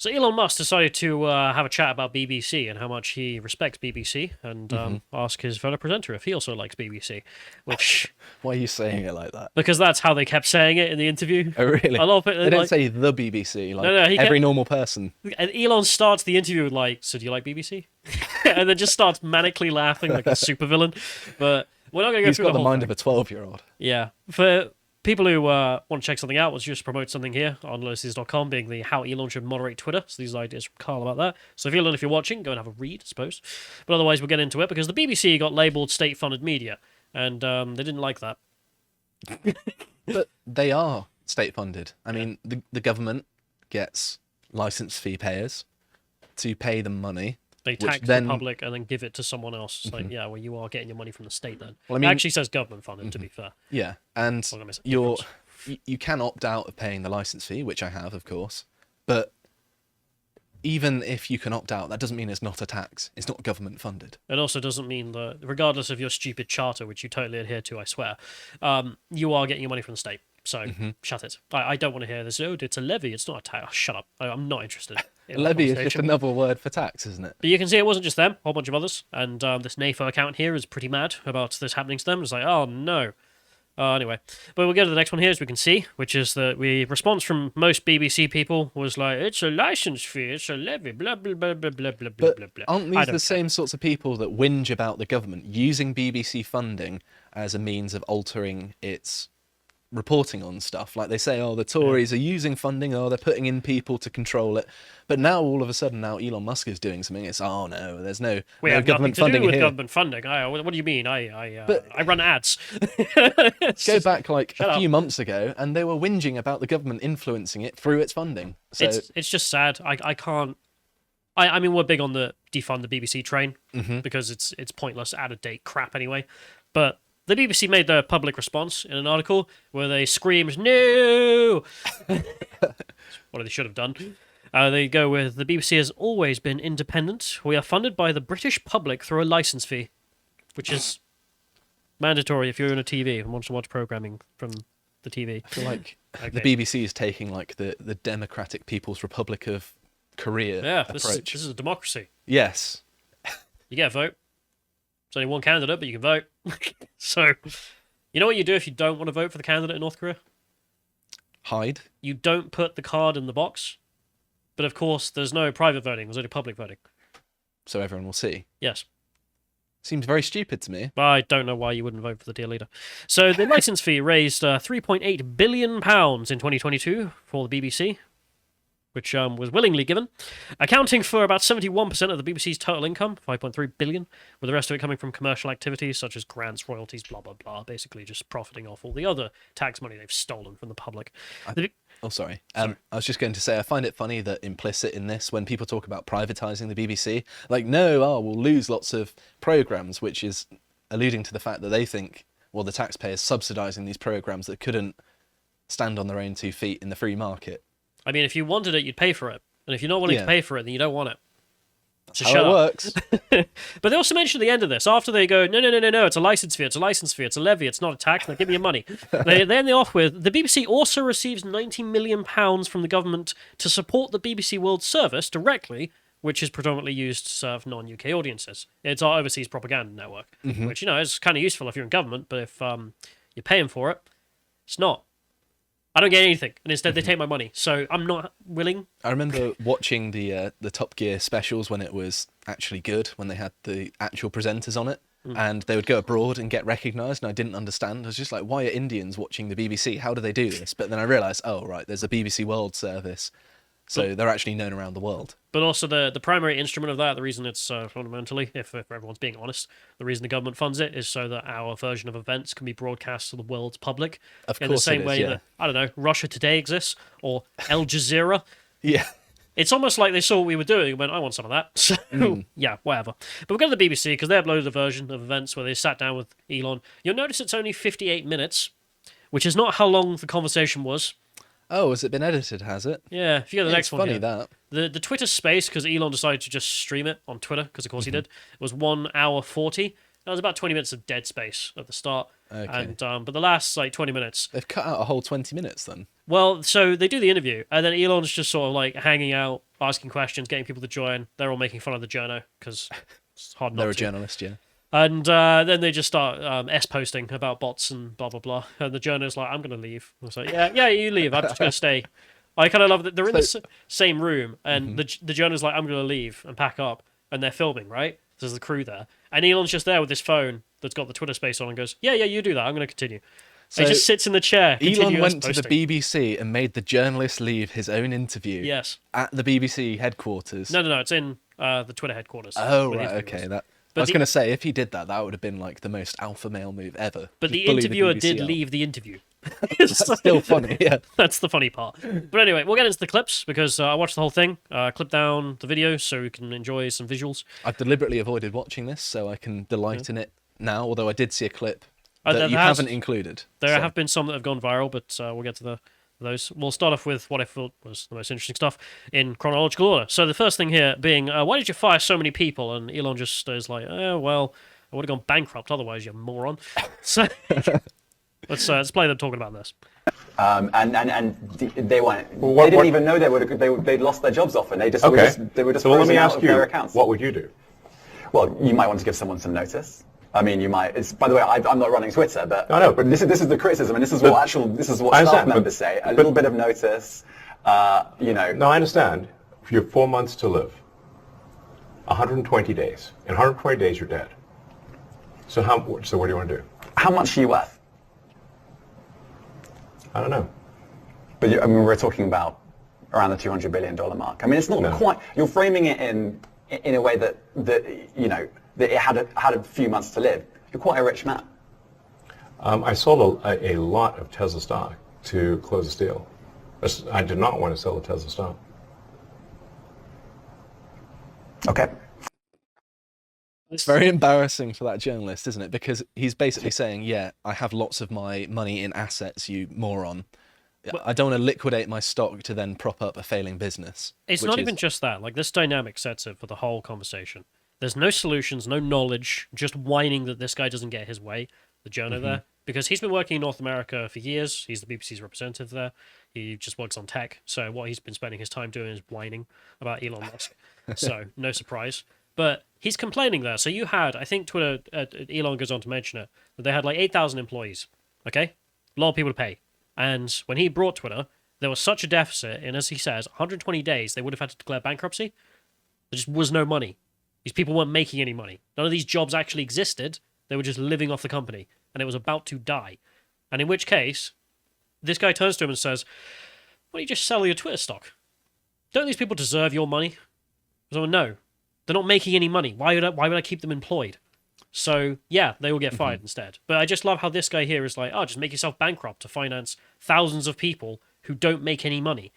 So Elon Musk decided to have a chat about BBC and how much he respects BBC, and ask his fellow presenter if he also likes BBC, which Why are you saying it like that? because that's how they kept saying it in the interview. Oh, really? A lot of it, They don't like, say the BBC, like no, he every kept, normal person. and Elon starts the interview with like, "So do you like BBC?" and then just starts manically laughing like a supervillain. But we're not going to go He's through got the the whole mind thing. of a 12-year-old. Yeah, for people who want to check something out, let's just promote something here on lotus.com, being the How Elon Should Moderate Twitter. So these are ideas from Carl about that. So if Elon, if you're watching, go and have a read, I suppose. But otherwise, we'll get into it because the BBC got labelled state-funded media, and they didn't like that. But they are state-funded. I mean, the government gets license fee payers to pay them money. They which tax then- the public and then give it to someone else. It's like, yeah, well, you are getting your money from the state then. Well, I It mean- actually says government funded, to be fair. Yeah, and Well, that makes a you're difference. you can opt out of paying the license fee, which I have, of course. But even if you can opt out, that doesn't mean it's not a tax. It's not government funded. It also doesn't mean that, regardless of your stupid charter, which you totally adhere to, I swear, you are getting your money from the state. So shut it. I don't want to hear this. Oh, it's a levy. It's not a tax. Oh, shut up. I'm not interested. in that Levy is just conversation. another word for tax, isn't it? But you can see it wasn't just them, a whole bunch of others. And this NAFO account here is pretty mad about this happening to them. It's like, oh no. Anyway, but we'll go to the next one here, as we can see, which is that the response from most BBC people was like, it's a license fee, it's a levy, blah, blah, blah, blah, blah, blah, blah, But blah, blah. aren't I these don't the care. same sorts of people that whinge about the government using BBC funding as a means of altering its reporting on stuff? Like they say, oh, the Tories are using funding, oh, they're putting in people to control it. But now, all of a sudden, now Elon Musk is doing something. It's, oh, no, there's no, We no have nothing government to do funding with here. government funding. What do you mean? But- I run ads. Go back like Shut a up. few months ago, and they were whinging about the government influencing it through its funding. So It's just sad. I can't. I mean, we're big on the defund the BBC train because it's pointless, out of date crap anyway. But the BBC made their public response in an article where they screamed "No!" What they should have done. They go with, the BBC has always been independent. We are funded by the British public through a license fee, which is mandatory if you're on a TV and want to watch programming from the TV. I feel like Okay. the BBC is taking like the Democratic People's Republic of Korea Yeah, approach. this is a democracy. Yes. You get a vote. There's only one candidate, but you can vote. So, you know what you do if you don't want to vote for the candidate in North Korea? Hide. You don't put the card in the box. But of course, there's no private voting. There's only public voting. So everyone will see. Yes. Seems very stupid to me. But I don't know why you wouldn't vote for the dear leader. So the license fee raised £3.8 billion in 2022 for the BBC, which was willingly given, accounting for about 71% of the BBC's total income, 5.3 billion, with the rest of it coming from commercial activities such as grants, royalties, blah, blah, blah, basically just profiting off all the other tax money they've stolen from the public. Oh, sorry. I was just going to say, I find it funny that implicit in this, when people talk about privatising the BBC, like, no, we'll lose lots of programmes, which is alluding to the fact that they think, well, the taxpayers subsidising these programmes that couldn't stand on their own 2 feet in the free market. I mean, if you wanted it, you'd pay for it. And if you're not willing to Yeah. pay for it, then you don't want it. So How shut it up. works. But they also mention at the end of this, after they go, no, it's a license fee, it's a levy, it's not a tax, now give me your money. They end it off with, the BBC also receives £90 million from the government to support the BBC World Service directly, which is predominantly used to serve non-UK audiences. It's our overseas propaganda network, which, is kind of useful if you're in government, but if you're paying for it, it's not. I don't get anything, and instead they take my money, so I'm not willing. I remember watching the Top Gear specials when it was actually good, when they had the actual presenters on it, and they would go abroad and get recognised, and I didn't understand. I was just like, why are Indians watching the BBC? How do they do this? But then I realised, oh, right, there's a BBC World Service, so they're actually known around the world. But also the primary instrument of that, the reason it's fundamentally, if everyone's being honest, the reason the government funds it is so that our version of events can be broadcast to the world's public. Of in the course same it is, way yeah. that, I don't know, Russia Today exists, or Al Jazeera. Yeah. It's almost like they saw what we were doing and went, I want some of that. So, yeah, whatever. But we'll go to the BBC, because they uploaded a version of events where they sat down with Elon. You'll notice it's only 58 minutes, which is not how long the conversation was. Oh, has it been edited, has it? Yeah, if you go to the Yeah, next it's one funny here. that. The Twitter space, because Elon decided to just stream it on Twitter, because of course he did, was 1 hour 40. That was about 20 minutes of dead space at the start. Okay. And but the last 20 minutes. They've cut out a whole 20 minutes then. Well, so they do the interview, and then Elon's just sort of hanging out asking questions, getting people to join. They're all making fun of the journo because it's hard not They're a to. journalist, yeah. And then they just start S-posting about bots and blah, blah, blah. And the journo's like, I'm going to leave. I was like, yeah, you leave. I'm just going to stay. I kind of love that they're in the same room, and the journo's like, I'm going to leave and pack up. And they're filming, right? There's the crew there. And Elon's just there with his phone that's got the Twitter space on and goes, yeah, you do that. I'm going to continue. So he just sits in the chair. Elon went to the BBC and made the journalist leave his own interview. Yes. At the BBC headquarters. No. It's in the Twitter headquarters. Oh, right, okay. I was going to say, if he did that, that would have been like the most alpha male move ever. But the interviewer did leave the interview. That's still funny, yeah. That's the funny part. But anyway, we'll get into the clips because I watched the whole thing. Clip down the video so we can enjoy some visuals. I've deliberately avoided watching this so I can delight in it now, although I did see a clip that you haven't included. There have been some that have gone viral, but we'll get to those. We'll start off with what I thought was the most interesting stuff in chronological order. So the first thing here being, why did you fire so many people? And Elon just is like, well, I would have gone bankrupt otherwise, you moron. So let's play them talking about this. And they weren't. They didn't even know they'd lost their jobs off, and they just they were just so let me frozen ask out of you, their accounts. what would you do? Well, you might want to give someone some notice. I mean, you might. By the way, I'm not running Twitter, but I know. But this is the criticism, and this is what staff members say. A little bit of notice, you know. No, I understand. If you have 4 months to live, 120 days. In 120 days, you're dead. So what do you want to do? How much are you worth? I don't know. But I mean, we're talking about around the $200 billion mark. I mean, it's not quite. You're framing it in a way that you know that it had a few months to live. You're quite a rich man. I sold a lot of Tesla stock to close this deal. I did not want to sell the Tesla stock. Okay. It's very embarrassing for that journalist, isn't it? Because he's basically saying, yeah, I have lots of my money in assets, you moron. I don't want to liquidate my stock to then prop up a failing business. It's not even just that. Like, this dynamic sets it for the whole conversation. There's no solutions, no knowledge, just whining that this guy doesn't get his way, the journo there. Because he's been working in North America for years. He's the BBC's representative there. He just works on tech. So what he's been spending his time doing is whining about Elon Musk. So no surprise. But he's complaining there. So you had, I think Twitter, Elon goes on to mention it, that they had like 8,000 employees. Okay? A lot of people to pay. And when he brought Twitter, there was such a deficit, and as he says, 120 days, they would have had to declare bankruptcy. There just was no money. These people weren't making any money. None of these jobs actually existed. They were just living off the company, and it was about to die. And in which case, this guy turns to him and says, why don't you just sell your Twitter stock? Don't these people deserve your money? So no, they're not making any money. Why would I keep them employed? So, yeah, they will get fired instead. But I just love how this guy here is like, just make yourself bankrupt to finance thousands of people who don't make any money.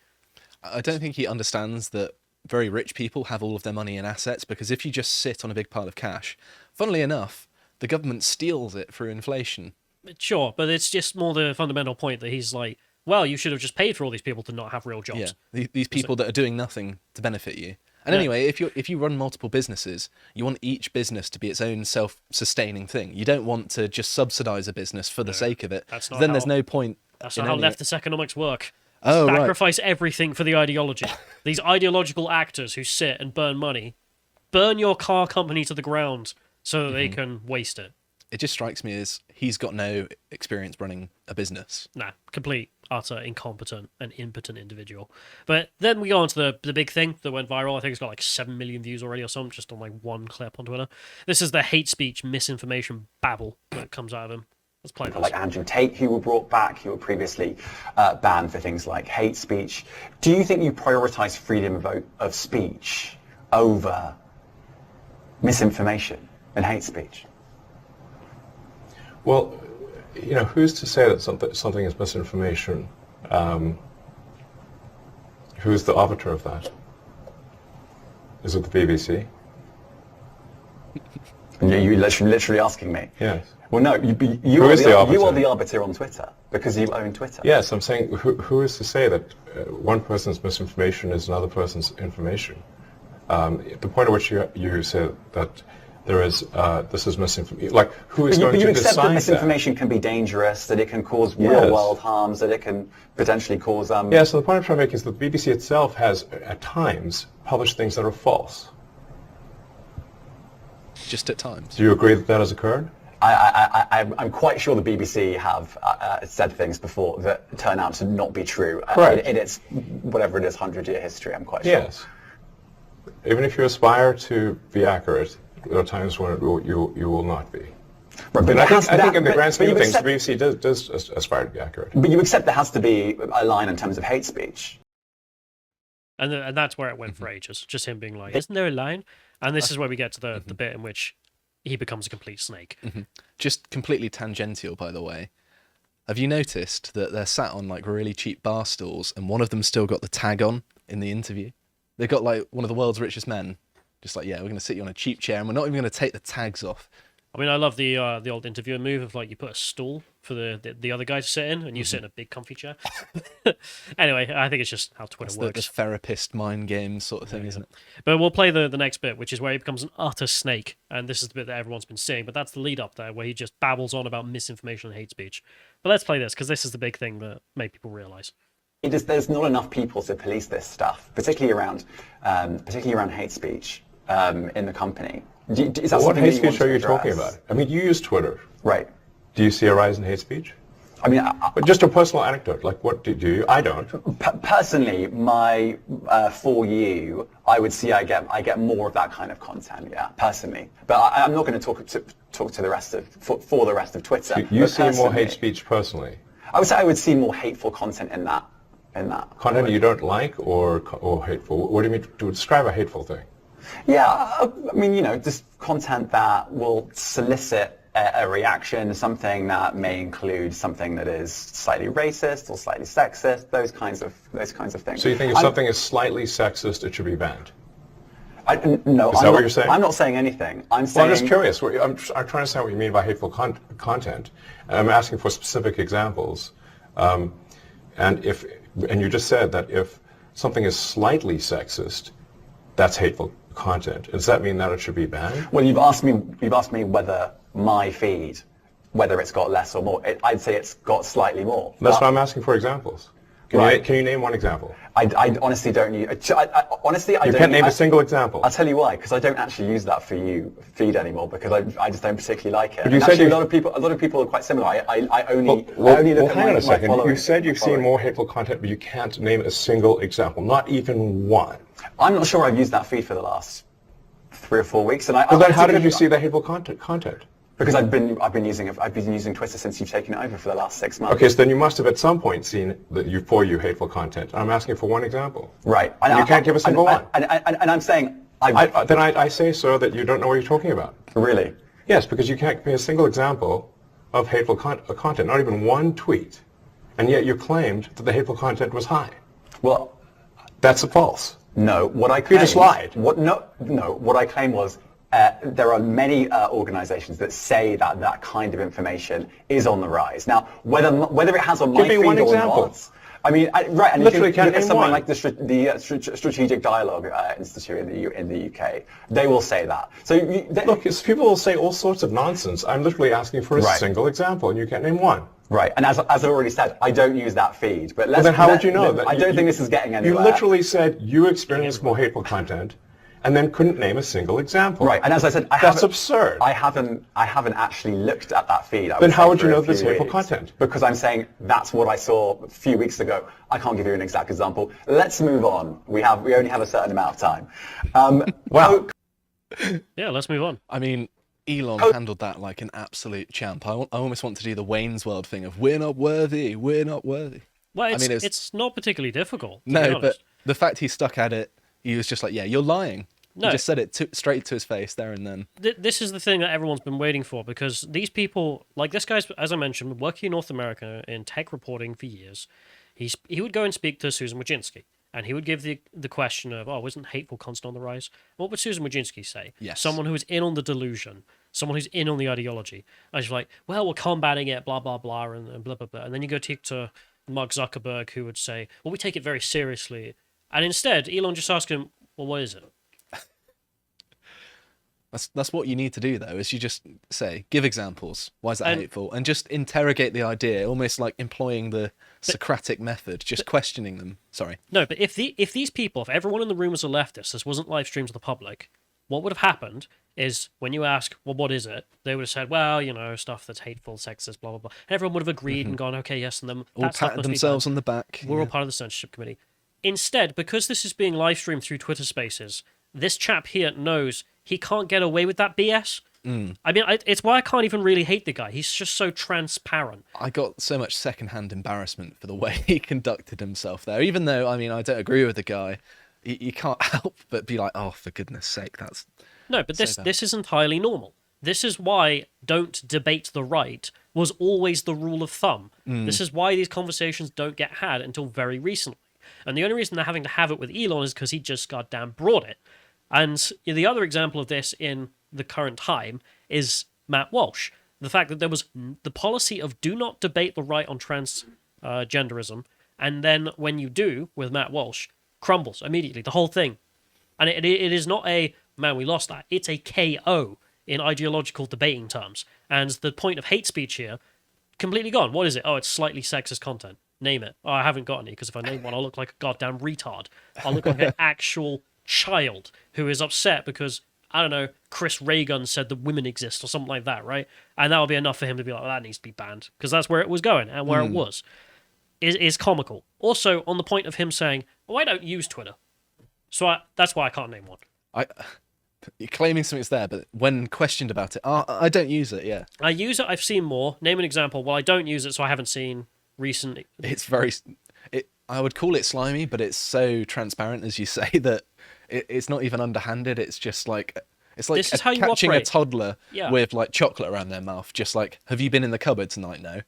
I don't think he understands that very rich people have all of their money in assets, because if you just sit on a big pile of cash, funnily enough, the government steals it through inflation. Sure, but it's just more the fundamental point that he's like, well, you should have just paid for all these people to not have real jobs. Yeah, these people that are doing nothing to benefit you. And anyway, if you run multiple businesses, you want each business to be its own self-sustaining thing. You don't want to just subsidize a business for the sake of it. Then there's no point. That's not how leftist economics work. Oh, Sacrifice everything for the ideology. These ideological actors who sit and burn money, burn your car company to the ground so that they can waste it. It just strikes me as he's got no experience running a business. Nah, complete, utter, incompetent and impotent individual. But then we go on to the big thing that went viral. I think it's got like 7 million views already or something, just on like one clip on Twitter. This is the hate speech, misinformation babble that comes out of him. Let's play this. Like Andrew Tate, who were brought back, who were previously banned for things like hate speech. Do you think you prioritize freedom of speech over misinformation and hate speech? Well, you know, who's to say that something is misinformation? Who's the arbiter of that? Is it the BBC? You're literally asking me? Yes. Well, no, you are the arbiter on Twitter, because you own Twitter. Yes, I'm saying, who is to say that one person's misinformation is another person's information? The point at which you said that there is this is misinformation. Like, who is But going you to accept decide that misinformation can be dangerous, that it can cause real-world harms, that it can potentially cause... Yeah, so the point I'm trying to make is that the BBC itself has, at times, published things that are false. Just at times. Do you agree that that has occurred? I'm quite sure the BBC have said things before that turn out to not be true in its, whatever it is, 100-year history, I'm quite sure. Yes. Even if you aspire to be accurate, there are times when you will not be. Right, and I think in the grand scheme of things, the BBC does aspire to be accurate. But you accept there has to be a line in terms of hate speech. And that's where it went for ages. Just him being like, isn't there a line? And this is where we get to the bit in which he becomes a complete snake. Just completely tangential, by the way. Have you noticed that they're sat on like really cheap bar stools and one of them still got the tag on in the interview? They got like one of the world's richest men. Just like, yeah, we're going to sit you on a cheap chair and we're not even going to take the tags off. I mean, I love the old interviewer move of like you put a stool for the other guy to sit in and you sit in a big comfy chair. Anyway, I think it's just how Twitter works. The therapist mind game sort of thing, isn't it? But we'll play the next bit, which is where he becomes an utter snake. And this is the bit that everyone's been seeing, but that's the lead up there where he just babbles on about misinformation and hate speech. But let's play this because this is the big thing that made people realise. There's not enough people to police this stuff, particularly around hate speech in the company. What hate speech are you talking about? I mean, you use Twitter. Right. Do you see a rise in hate speech? I mean, but just a personal anecdote, like what do you? I don't. Personally, my for you, I would see I get more of that kind of content, yeah, personally. But I'm not going to talk to the rest of for the rest of Twitter. So you see more hate speech personally? I would say I would see more hateful content in that. Content you don't like or hateful? What do you mean to describe a hateful thing? Yeah, I mean, just content that will solicit a reaction, something that may include something that is slightly racist or slightly sexist, those kinds of things. So you think if something is slightly sexist, it should be banned? No, is that what you're saying? I'm not saying anything. I'm just curious. I'm trying to understand what you mean by hateful content. And I'm asking for specific examples. And you just said that if something is slightly sexist, that's hateful content. Does that mean that it should be banned? Well, you've asked me whether my feed, whether it's got less or more. I'd say it's got slightly more. That's why I'm asking for examples. Can you name one example? I honestly don't use. Honestly, I don't. You can't name a single example. I'll tell you why. Because I don't actually use that for you feed anymore. Because I just don't particularly like it. But you said a lot of people are quite similar. I only look at hang on a second. following. You said you've seen more hateful content, but you can't name a single example, not even one. I'm not sure I've used that feed for the last 3 or 4 weeks. And then how did you see the hateful content? Because I've been using Twitter since you've taken it over for the last 6 months. Okay, so then you must have at some point seen you hateful content. I'm asking for one example. Right. And you can't give a single one. And I'm saying... I say, sir, that you don't know what you're talking about. Really? Yes, because you can't give me a single example of hateful content, not even one tweet. And yet you claimed that the hateful content was high. Well... That's false. No, what I claimed... You just lied. What I claimed was... there are many organizations that say that kind of information is on the rise. Now, whether it has on my feed or not, I mean, right, and literally you can look at something one. like the Strategic Dialogue Institute in the UK. They will say that. So look, people will say all sorts of nonsense. I'm literally asking for a single example, and you can't name one. Right, and as I already said, I don't use that feed. But then how would you know that? I don't think this is getting anywhere. You literally said you experienced more hateful content, and then couldn't name a single example. Right, and as I said, that's absurd. I haven't actually looked at that feed. Then how would you know there's hateful content? Because I'm saying that's what I saw a few weeks ago. I can't give you an exact example. Let's move on. We only have a certain amount of time. Wow. Yeah, let's move on. I mean, Elon handled that like an absolute champ. I almost want to do the Wayne's World thing of we're not worthy. Well, it's not particularly difficult. No, but the fact he stuck at it, he was just like, yeah, you're lying. No. He just said it straight to his face there and then. This is the thing that everyone's been waiting for, because these people, like this guy's, as I mentioned, working in North America in tech reporting for years. He would go and speak to Susan Wojcicki, and he would give the question of, isn't hateful content on the rise? What would Susan Wojcicki say? Yes. Someone who is in on the delusion, someone who's in on the ideology. And she's like, well, we're combating it, blah, blah, blah, and blah, blah, blah. And then you go to Mark Zuckerberg, who would say, well, we take it very seriously. And instead, Elon just asked him, well, what is it? That's what you need to do, though, is you just say, give examples. Why is that And- hateful? And just interrogate the idea, almost like employing the Socratic method, just questioning them. Sorry. No, but if these people, if everyone in the room was a leftist, this wasn't live streamed to the public, what would have happened is when you ask, well, what is it? They would have said, well, stuff that's hateful, sexist, blah, blah, blah. And everyone would have agreed and gone, okay, yes, and then All that stuff patted must be themselves banned. on the back. We're all part of the censorship committee. Instead, because this is being live streamed through Twitter Spaces, this chap here knows he can't get away with that BS. I mean, it's why I can't even really hate the guy. He's just so transparent. I got so much secondhand embarrassment for the way he conducted himself there. Even though, I mean, I don't agree with the guy, you can't help but be like, oh, for goodness sake, that's... No, but so bad. this is entirely normal. This is why don't debate the right was always the rule of thumb. This is why these conversations don't get had until very recently. And the only reason they're having to have it with Elon is because he just goddamn brought it. And the other example of this in the current time is Matt Walsh. The fact that there was the policy of do not debate the right on transgenderism, and then when you do with Matt Walsh, crumbles immediately, the whole thing. And it is not a, man, we lost that. It's a KO in ideological debating terms. And the point of hate speech here, completely gone. What is it? Oh, it's slightly sexist content. Name it. Oh, I haven't got any, because if I name one, I'll look like a goddamn retard. I'll look like an actual child who is upset because, I don't know, Chris Reagan said that women exist or something like that, right? And that'll be enough for him to be like, well, that needs to be banned, because that's where it was going and where it was. Is comical. Also, on the point of him saying, well, I don't use Twitter. So that's why I can't name one. You're claiming something's there, but when questioned about it, I don't use it, yeah. I use it, I've seen more. Name an example. Well, I don't use it, so I haven't seen recent... It's very... I would call it slimy, but it's so transparent, as you say, that it's not even underhanded. It's just like... It's like This is how you catching operate. a toddler Yeah. with like chocolate around their mouth. Just like, have you been in the cupboard tonight? No.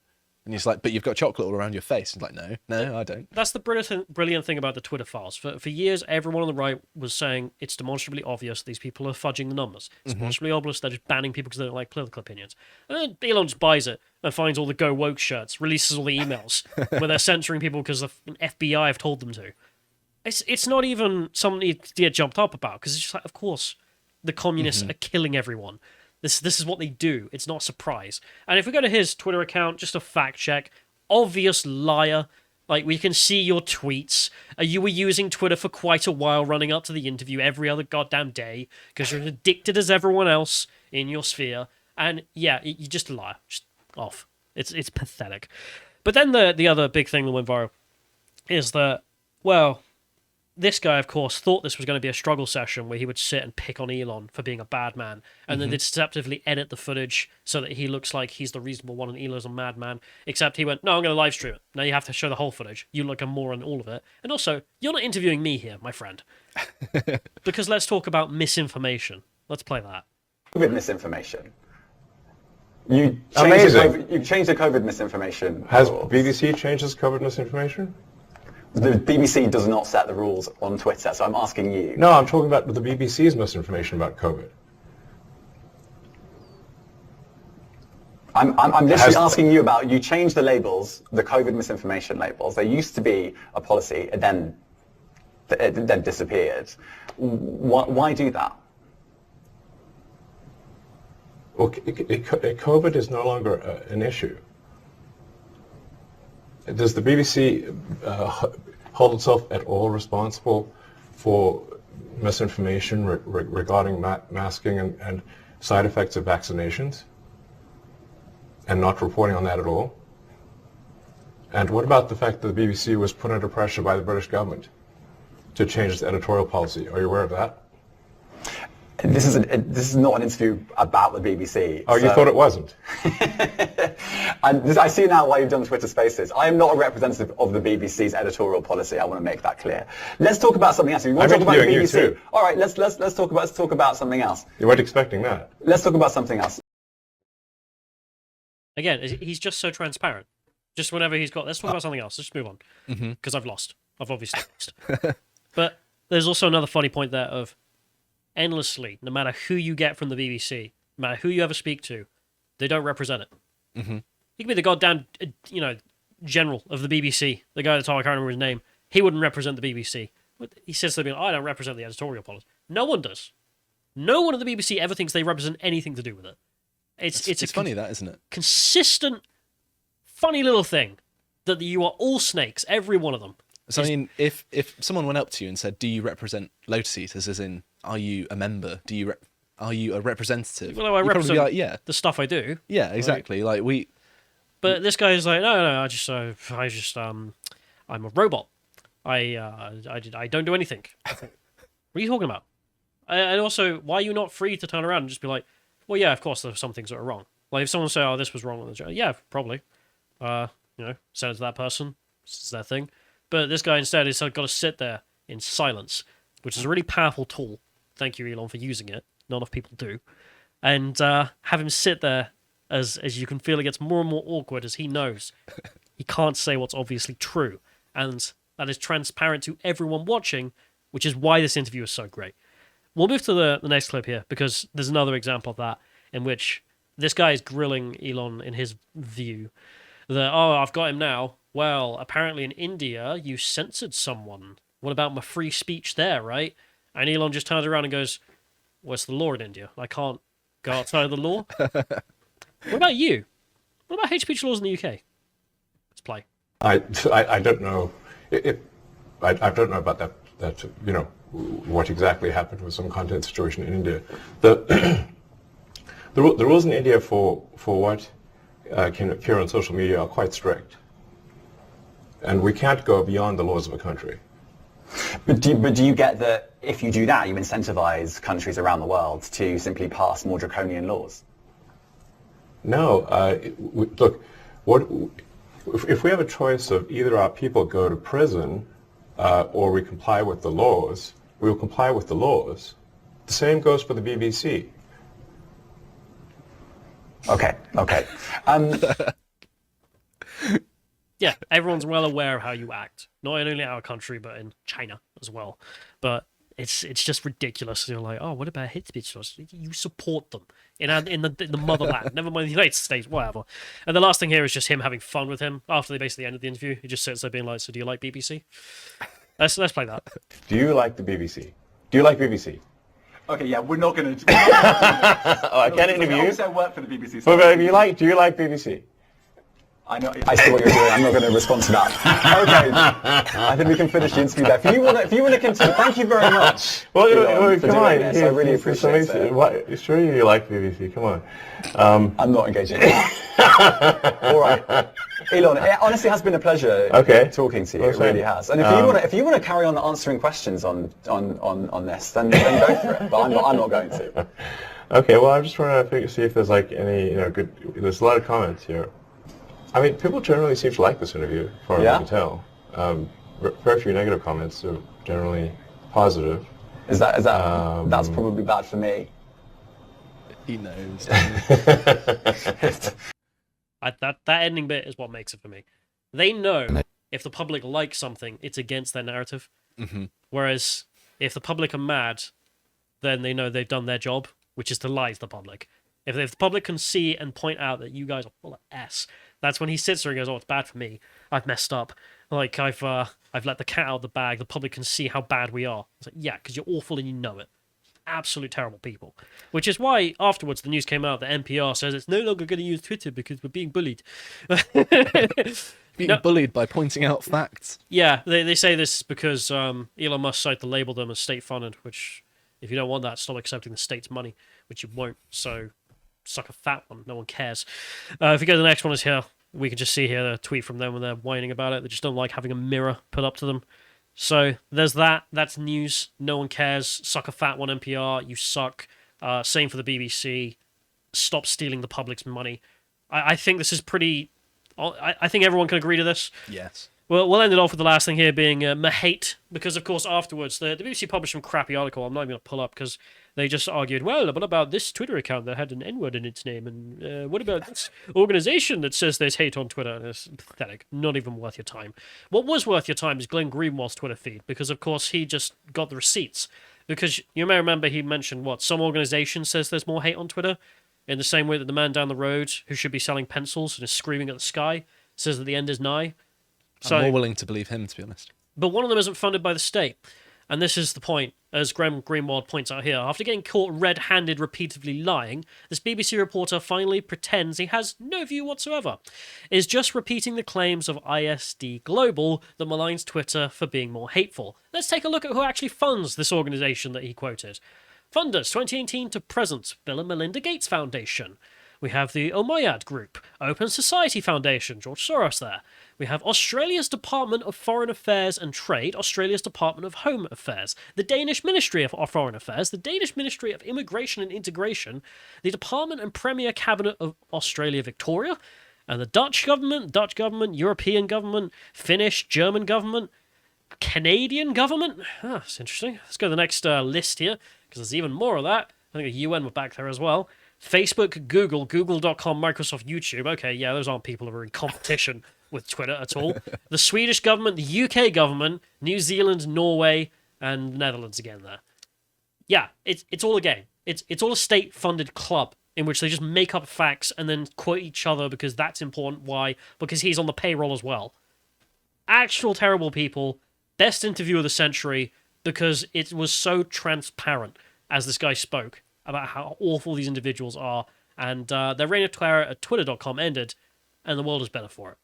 And he's like, but you've got chocolate all around your face. And like, no, I don't. That's the brilliant thing about the Twitter files. For years, everyone on the right was saying it's demonstrably obvious these people are fudging the numbers. It's demonstrably obvious they're just banning people because they don't like political opinions. And then Elon just buys it and finds all the Go Woke shirts, releases all the emails where they're censoring people because the FBI have told them to. It's not even something to get jumped up about, because it's just like, of course, the communists are killing everyone. This is what they do. It's not a surprise. And if we go to his Twitter account, just a fact check, obvious liar. Like, we can see your tweets. You were using Twitter for quite a while running up to the interview every other goddamn day because you're addicted as everyone else in your sphere. And yeah, you're just a liar. Just off. It's pathetic. But then the other big thing that went viral is that, well, this guy, of course, thought this was going to be a struggle session where he would sit and pick on Elon for being a bad man, and then deceptively edit the footage so that he looks like he's the reasonable one and Elon's a madman. Except he went, no, I'm going to live stream it. Now you have to show the whole footage. You look a moron, all of it. And also, you're not interviewing me here, my friend. Because let's talk about misinformation. Let's play that. COVID misinformation. You Amazing. You've changed the COVID misinformation Has rules. BBC changed its COVID misinformation? The BBC does not set the rules on Twitter, so I'm asking you. No, I'm talking about the BBC's misinformation about COVID. I'm literally asking you about, you changed the labels, the COVID misinformation labels. There used to be a policy, it then disappeared. Why do that? Well, COVID is no longer an issue. Does the BBC hold itself at all responsible for misinformation regarding masking and side effects of vaccinations, and not reporting on that at all? And what about the fact that the BBC was put under pressure by the British government to change its editorial policy? Are you aware of that? This is not an interview about the BBC. Oh, you thought it wasn't? I see now why you've done Twitter Spaces. I am not a representative of the BBC's editorial policy. I want to make that clear. Let's talk about something else. You want to talk about the interviewing you BBC? too. All right, let's talk about something else. You weren't expecting that. Let's talk about something else. Again, he's just so transparent. Just whenever he's got, let's talk about something else. Let's just move on. Because I've lost. I've obviously lost. But there's also another funny point there of, endlessly, no matter who you get from the BBC, no matter who you ever speak to, they don't represent it. He could be the goddamn, general of the BBC, the guy that's I can't remember his name. He wouldn't represent the BBC. He says something, I don't represent the editorial policy. No one does. No one at the BBC ever thinks they represent anything to do with it. It's funny, that, isn't it? Consistent, funny little thing that you are all snakes, every one of them. So, I mean, if someone went up to you and said, do you represent Lotus Eaters, as in, are you a member? Are you a representative? Well, I You'd represent probably be like, yeah. the stuff I do. Yeah, exactly. Like, But this guy's like, no, I'm a robot. I don't do anything. What are you talking about? And also, why are you not free to turn around and just be like, well, yeah, of course, there are some things that are wrong. Like, if someone say, oh, this was wrong on the show, yeah, probably. Send it to that person. This is their thing. But this guy instead has got to sit there in silence, which is a really powerful tool. Thank you, Elon, for using it. Not enough people do. And have him sit there as you can feel it gets more and more awkward as he knows he can't say what's obviously true. And that is transparent to everyone watching, which is why this interview is so great. We'll move to the next clip here, because there's another example of that in which this guy is grilling Elon in his view. That, oh, I've got him now. Well, apparently in India, you censored someone. What about my free speech there, right? And Elon just turns around and goes, what's the law in India? I can't go outside of the law. What about you? What about hate speech laws in the UK? Let's play. I don't know. I don't know about that, what exactly happened with some content situation in India. The rules in India for what can appear on social media are quite strict. And we can't go beyond the laws of a country. But do you get that if you do that, you incentivize countries around the world to simply pass more draconian laws? No. Look, if we have a choice of either our people go to prison or we comply with the laws, we will comply with the laws. The same goes for the BBC. Okay. Yeah, everyone's well aware of how you act. Not only in our country, but in China as well. But it's just ridiculous. You're like, oh, what about hate speech laws? You support them in the motherland. Never mind the United States, whatever. And the last thing here is just him having fun with him. After they basically ended the interview, he just sits there being like, so do you like BBC? Let's play that. Do you like the BBC? Do you like BBC? Okay, yeah, we're not going to. Oh, I can't interview you. Obviously, I work for the BBC. But do you like BBC? I know. I see what you're doing. I'm not going to respond to that. Okay. I think we can finish the interview there. If you want to continue, thank you very much. Well, Elon, come on. This. I really appreciate it. Sure, you like BBC. Come on. I'm not engaging. All right. Elon, it honestly has been a pleasure talking to you. It really has. And if you want to carry on answering questions on this, then go for it. But I'm not going to. Okay. Well, I'm just trying to see if there's like any good. There's a lot of comments here. I mean, people generally seem to like this interview, as far as I can tell. Very few negative comments, so generally positive. Is that that's probably bad for me. He knows. That ending bit is what makes it for me. They know if the public likes something, it's against their narrative. Mm-hmm. Whereas if the public are mad, then they know they've done their job, which is to lie to the public. If the public can see and point out that you guys are full of S, that's when he sits there and goes, oh, it's bad for me. I've messed up. Like, I've let the cat out of the bag. The public can see how bad we are. It's like, yeah, because you're awful and you know it. Absolute terrible people. Which is why afterwards the news came out that NPR says it's no longer going to use Twitter because we're being bullied. Being bullied by pointing out facts. Yeah, they say this because Elon Musk decided to label them as state-funded, which, if you don't want that, stop accepting the state's money, which you won't, so suck a fat one. No one cares. If we go to the next one is here. We can just see here a tweet from them when they're whining about it. They just don't like having a mirror put up to them. So there's that. That's news. No one cares. Suck a fat one, NPR. You suck. Same for the BBC. Stop stealing the public's money. I think this is pretty... I think everyone can agree to this. Yes. Well, we'll end it off with the last thing here being Mahate, because, of course, afterwards, the BBC published some crappy article I'm not even going to pull up, because they just argued, well, what about this Twitter account that had an N-word in its name, and what about this organization that says there's hate on Twitter? And it's pathetic. Not even worth your time. What was worth your time is Glenn Greenwald's Twitter feed, because, of course, he just got the receipts. Because you may remember he mentioned, some organization says there's more hate on Twitter, in the same way that the man down the road, who should be selling pencils and is screaming at the sky, says that the end is nigh. I'm more willing to believe him, to be honest. But one of them isn't funded by the state. And this is the point, as Graham Greenwald points out here. After getting caught red-handed repeatedly lying, this BBC reporter finally pretends he has no view whatsoever, is just repeating the claims of ISD Global that maligns Twitter for being more hateful. Let's take a look at who actually funds this organisation that he quoted. Funders 2018 to present, Bill and Melinda Gates Foundation. We have the Omoyad Group, Open Society Foundation, George Soros there. We have Australia's Department of Foreign Affairs and Trade, Australia's Department of Home Affairs, the Danish Ministry of Foreign Affairs, the Danish Ministry of Immigration and Integration, the Department and Premier Cabinet of Australia Victoria, and the Dutch government, European government, Finnish, German government, Canadian government. That's interesting. Let's go to the next list here, because there's even more of that. I think the UN were back there as well. Facebook, Google, Google.com, Microsoft, YouTube. Okay, yeah, those aren't people who are in competition with Twitter at all. The Swedish government, the UK government, New Zealand, Norway, and the Netherlands again there. Yeah, it's all a game. It's all a state-funded club in which they just make up facts and then quote each other because that's important. Why? Because he's on the payroll as well. Actual terrible people. Best interview of the century because it was so transparent as this guy spoke about how awful these individuals are, and their reign of terror at twitter.com ended, and the world is better for it.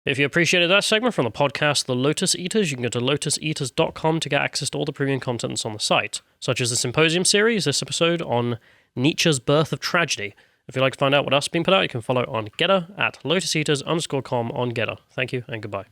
If you appreciated that segment from the podcast The Lotus Eaters, you can go to lotuseaters.com to get access to all the premium contents on the site, such as the Symposium series, this episode on Nietzsche's Birth of Tragedy. If you'd like to find out what else is being put out, you can follow on Getter at lotuseaters_com on Getter. Thank you, and goodbye.